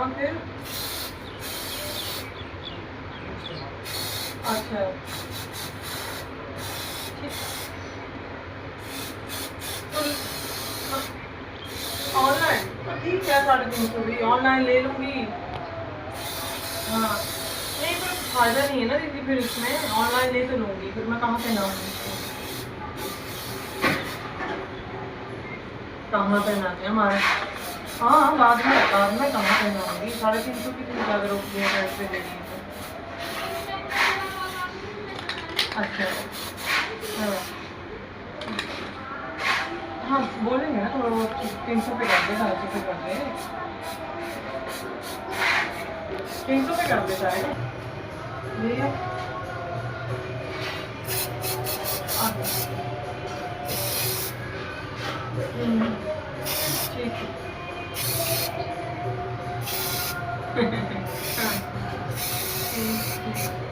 हाँ फिर अच्छा ठीक तो ऑनलाइन तो ठीक है 350 भी ऑनलाइन ले लूँगी। हाँ नहीं पर फायदा नहीं है ना दीदी फिर इसमें ऑनलाइन ले तो लूँगी फिर मैं कहाँ पे ना कहाँ पे ना हमारे हाँ बाद में कहाँ पे ना 350 की चीज़ अगर रुपये पैसे दे दी तो अच्छा हाँ हाँ बोलेंगे ना थोड़ा बहुत 300 पे कर दे 250 पे कर दे 300 पे कर दे जाएगा भैया ठीक है हाँ ठीक